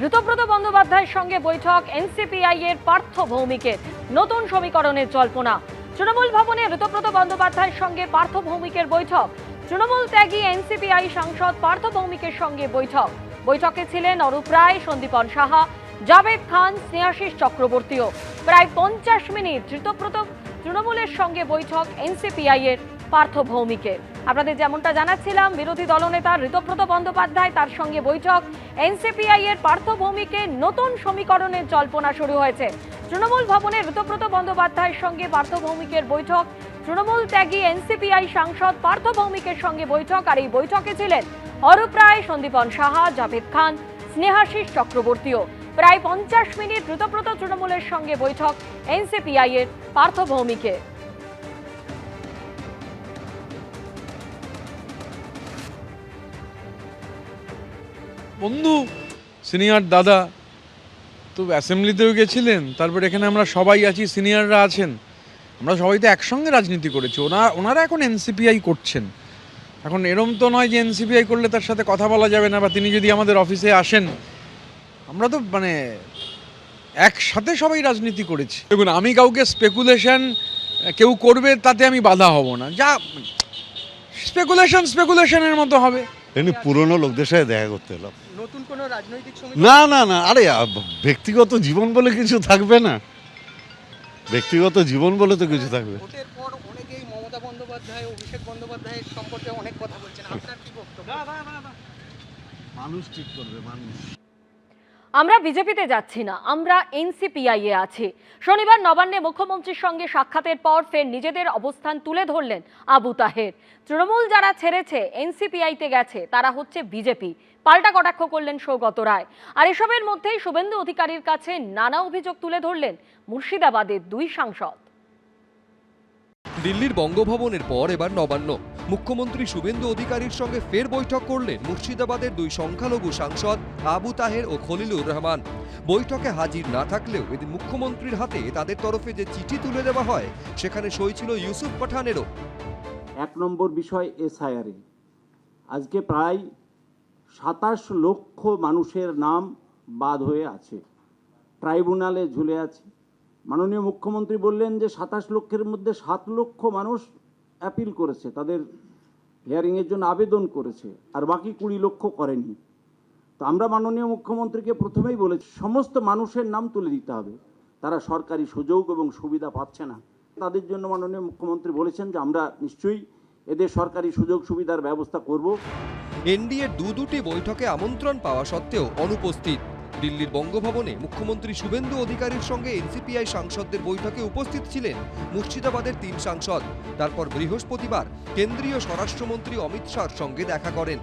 ঋতব্রত বন্দ্যোপাধ্যায়ের সঙ্গে বৈঠক এনসিপিআই এর পার্থ ভৌমিকের, নতুন সমীকরণের জল্পনা। তৃণমূল ভবনে ঋতব্রত বন্দ্যোপাধ্যায়ের সঙ্গে পার্থ ভৌমিকের বৈঠক। তৃণমূল ত্যাগী এনসিপিআই সাংসদ পার্থ ভৌমিকের সঙ্গে বৈঠক। বৈঠকে ছিলেন অরূপ রায়, সন্দীপন সাহা, জাভেদ খান, স্নেহাশিস চক্রবর্তীও। প্রায় 50 মিনিট ঋতব্রত তৃণমূলের সঙ্গে বৈঠক এনসিপিআই এর পার্থ ভৌমিকের। আপনাদের যেমনটা জানাচ্ছিলাম, বিরোধী দলনেতা ঋতব্রত বন্দ্যোপাধ্যায়, তার সঙ্গে বৈঠক এনসিপিআই এর পার্থ ভৌমিকের, নতুন সমীকরণের জল্পনা শুরু হয়েছে। তৃণমূল ভবনে ঋতব্রত বন্দ্যোপাধ্যায়ের সঙ্গে পার্থ ভৌমিকের বৈঠক। তৃণমূল ত্যাগী এনসিপিআই সাংসদ পার্থ ভৌমিকের সঙ্গে বৈঠক। আর এই বৈঠকে ছিলেন অরূপ রায়, সন্দীপন সাহা, জাভেদ খান, স্নেহাশিস চক্রবর্তীও। প্রায় 50 মিনিট ঋতব্রত তৃণমূলের সঙ্গে বৈঠক এনসিপিআই এর পার্থ ভৌমিকের। বন্ধু, সিনিয়র দাদা তো অ্যাসেম্বলিতেও গেছিলেন, তারপর এখানে আমরা সবাই আছি, সিনিয়ররা আছেন, আমরা সবাই তো একসঙ্গে রাজনীতি করেছি। ওনারা এখন এনসিপিআই করছেন। এখন এরম তো নয় যে এনসিপিআই করলে তার সাথে কথা বলা যাবে না, বা তিনি যদি আমাদের অফিসে আসেন। আমরা তো একসাথে সবাই রাজনীতি করেছি। দেখুন, আমি কাউকে স্পেকুলেশন কেউ করবে তাতে আমি বাধা হব না। যা স্পেকুলেশনের মতো হবে। এমনি পুরনো লোকদের সাথে দেখা করতে এলাম। নতুন কোনো রাজনৈতিক না না না, আরে ব্যক্তিগত জীবন বলে কিছু থাকবে না, ব্যক্তিগত জীবন বলে তো কিছু থাকবে। ভোটের পর অনেকেই মমতা বন্দ্যোপাধ্যায়, অভিষেক বন্দ্যোপাধ্যায়ের সম্পর্কে অনেক কথা বলছেন, আপনার কি বক্তব্য? মানুষ ঠিক করবে, মানুষ। আমরা বিজেপিতে যাচ্ছি না, আমরা এনসিপিআই এ আছি। শনিবার নবান্নে মুখ্যমন্ত্রীর সঙ্গে সাক্ষাতের পর ফের নিজেদের অবস্থান তুলে ধরলেন আবু তাহের। তৃণমূল যারা ছেড়েছে এনসিপিআইতে গেছে তারা হচ্ছে বিজেপি, পাল্টা কটাক্ষ করলেন সৌগত রায়। আর এসবের মধ্যেই শুভেন্দু অধিকারীর কাছে নানা অভিযোগ তুলে ধরলেন মুর্শিদাবাদের দুই সাংসদ। দিল্লির বঙ্গভবনের পর এবার নবান্ন। মুখ্যমন্ত্রী শুভেন্দু অধিকারীর সঙ্গে ফের বৈঠক করলেন মুর্শিদাবাদের দুই সংখ্যালঘু সাংসদ আবু তাহের ও খলিলুর রহমান। বৈঠকে হাজির না থাকলেও এদিন মুখ্যমন্ত্রীর হাতে তাদের তরফে যে চিঠি তুলে দেওয়া হয় সেখানে সই ছিল ইউসুফ পাঠানেরও। 1 নম্বর বিষয় এসআইআর। আজকে প্রায় 27 লক্ষ মানুষের নাম বাদ হয়ে আছে, ট্রাইব্যুনালে ঝুলে আছে। মাননীয় মুখ্যমন্ত্রী বললেন যে 27 লক্ষের মধ্যে 7 লক্ষ মানুষ অ্যাপিল করেছে, তাদের হিয়ারিংয়ের জন্য আবেদন করেছে, আর বাকি 20 লক্ষ করেনি। তো আমরা মাননীয় মুখ্যমন্ত্রীকে প্রথমেই বলেছি সমস্ত মানুষের নাম তুলে দিতে হবে, তারা সরকারি সুযোগ এবং সুবিধা পাচ্ছে না। তাদের জন্য মাননীয় মুখ্যমন্ত্রী বলেছেন যে আমরা নিশ্চয়ই এদের সরকারি সুযোগ সুবিধার ব্যবস্থা করব। এনডিএর দুটি বৈঠকে আমন্ত্রণ পাওয়া সত্ত্বেও অনুপস্থিত। দিল্লির বঙ্গভবনে মুখ্যমন্ত্রী শুভেন্দু অধিকারীর সঙ্গে এনসিপিআই সাংসদদের বৈঠকে উপস্থিত ছিলেন মুর্শিদাবাদের 3 সাংসদ। তারপর বৃহস্পতিবার কেন্দ্রীয় স্বরাষ্ট্রমন্ত্রী অমিত শাহর সঙ্গে দেখা করেন।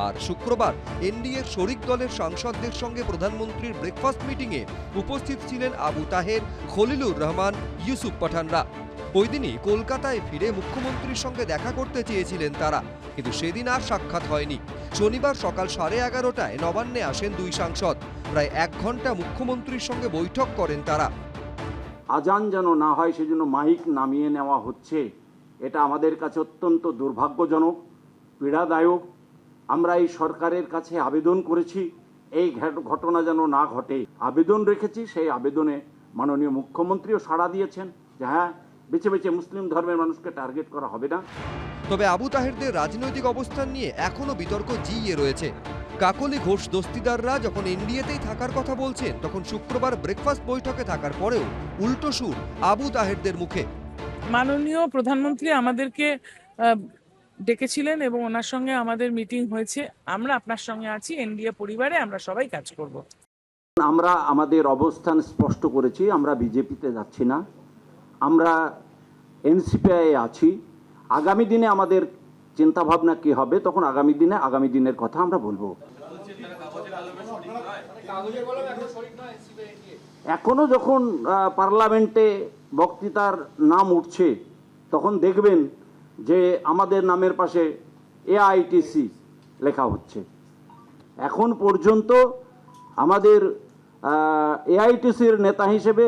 আর শুক্রবার এনডিএর শরিক দলের সাংসদদের সঙ্গে প্রধানমন্ত্রীর ব্রেকফাস্ট মিটিংয়ে উপস্থিত ছিলেন আবু তাহের, খলিলুর রহমান, ইউসুফ পাঠানরা। ওই দিনই কলকাতায় ফিরে মুখ্যমন্ত্রীর সঙ্গে দেখা করতে চেয়েছিলেন তারা, কিন্তু সেদিন আর সাক্ষাৎ হয়নি। শনিবার সকাল 11:30টায় নবান্নে আসেন দুই সাংসদ। প্রায় 1 ঘন্টা মুখ্যমন্ত্রীর সঙ্গে বৈঠক করেন তারা। আজান যেন না হয় সেজন্য মাইক নামিয়ে নেওয়া হচ্ছে, এটা আমাদের কাছে অত্যন্ত দুর্ভাগ্যজনক, পীড়াদায়ক। আমরা এই সরকারের কাছে আবেদন করেছি এই ঘটনা যেন না ঘটে, আবেদন রেখেছি। সেই আবেদনে মাননীয় মুখ্যমন্ত্রীও সাড়া দিয়েছেন যে হ্যাঁ, বেছে বেছে মুসলিম ধর্মের মানুষকে টার্গেট করা হবে না। তবে আবু তাহেরদের রাজনৈতিক অবস্থান নিয়ে এখনো বিতর্ক জিইয়ে রয়েছে। কাকলি ঘোষ দস্তিদাররা যখন এনডিএতেই থাকার কথা বলছেন, তখন শুক্রবার ব্রেকফাস্ট বৈঠকে থাকার পরেও উল্টো সুর আবু তাহেরদের মুখে। মাননীয় প্রধানমন্ত্রী আমাদেরকে ডেকেছিলেন এবং ওনার সঙ্গে আমাদের মিটিং হয়েছে। আমরা আপনার সঙ্গে আছি, এনডিএ পরিবারে আমরা সবাই কাজ করব। আমরা আমাদের অবস্থান স্পষ্ট করেছি, আমরা বিজেপিতে যাচ্ছি না, আমরা এনসিপিআই আছি। আগামী দিনে আমাদের চিন্তা ভাবনা কি হবে, তখন আগামী দিনের কথা আমরা বলবো। এখনো যখন পার্লামেন্টে বক্তৃতার নাম উঠছে তখন দেখবেন যে আমাদের নামের পাশে এআইটিসি লেখা হচ্ছে। এখন পর্যন্ত আমাদের এআইটিসির নেতা হিসেবে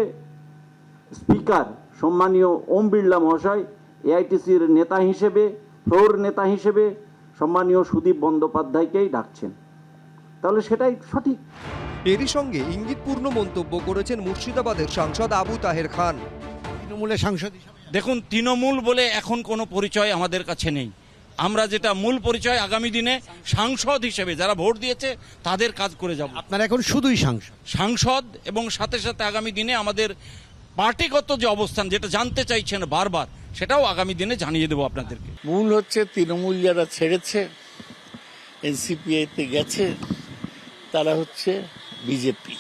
স্পিকার সম্মানীয় ওম বিড়লা মহাশয়, এআইটিসির নেতা হিসেবে, ফ্লোর নেতা হিসেবে সম্মানীয় সুদীপ বন্দ্যোপাধ্যায়কেই ডাকছেন, তাহলে সেটাই সঠিক। এরই সঙ্গে ইঙ্গিতপূর্ণ মন্তব্য করেছেন মুর্শিদাবাদের সাংসদ আবু তাহের খান। তৃণমূলের সাংসদ দেখুন, তৃণমূল বলে এখন কোনো পরিচয় আমাদের কাছে নেই। আমরা যেটা মূল পরিচয় আগামী দিনে সাংসদ হিসেবে যারা ভোট দিয়েছে তাদের কাজ করে যাব। আপনারা এখন শুধুই সাংসদ এবং সাথে সাথে আগামী দিনে আমাদের পার্টিগত যে অবস্থান, যেটা জানতে চাইছেন বারবার, সেটাও আগামী দিনে জানিয়ে দেবো আপনাদেরকে। মূল হচ্ছে তৃণমূল যারা ছেড়েছে, এনসিপিআইতে গেছে, তারা হচ্ছে বিজেপি।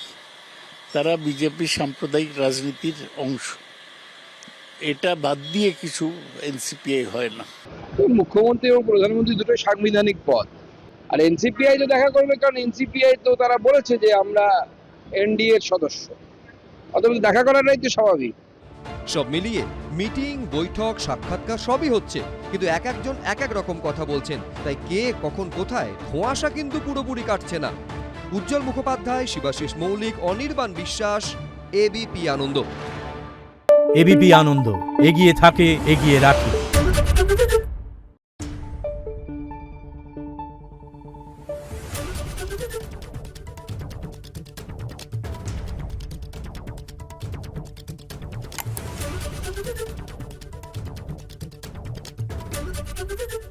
তারা বিজেপি সাম্প্রদায়িক রাজনীতির অংশ। এটা বাদ দিয়ে কিছু এনসিপিআই হয় না। মুখ্যমন্ত্রী এবং প্রধানমন্ত্রী দুটোই সাংবিধানিক পদ, আর এনসিপিআই তো দেখা করবে, কারণ এনসিপিআই তো তারা বলেছে যে আমরা এনডিএ এর সদস্য, অথবা দেখা করাটাই তো স্বাভাবিক। সব মিলিয়ে মিটিং, বৈঠক, সাক্ষাৎকার সবই হচ্ছে, কিন্তু এক একজন এক এক রকম কথা বলছেন। তাই কে কখন কোথায়, ধোঁয়াশা কিন্তু পুরোপুরি কাটছে না। উজ্জ্বল মুখোপাধ্যায়, শিবাশিস মৌলিক, অনির্বাণ বিশ্বাস, এবিপি আনন্দ। এবিপি আনন্দ, এগিয়ে থাকে, এগিয়ে রাখে। Thank you.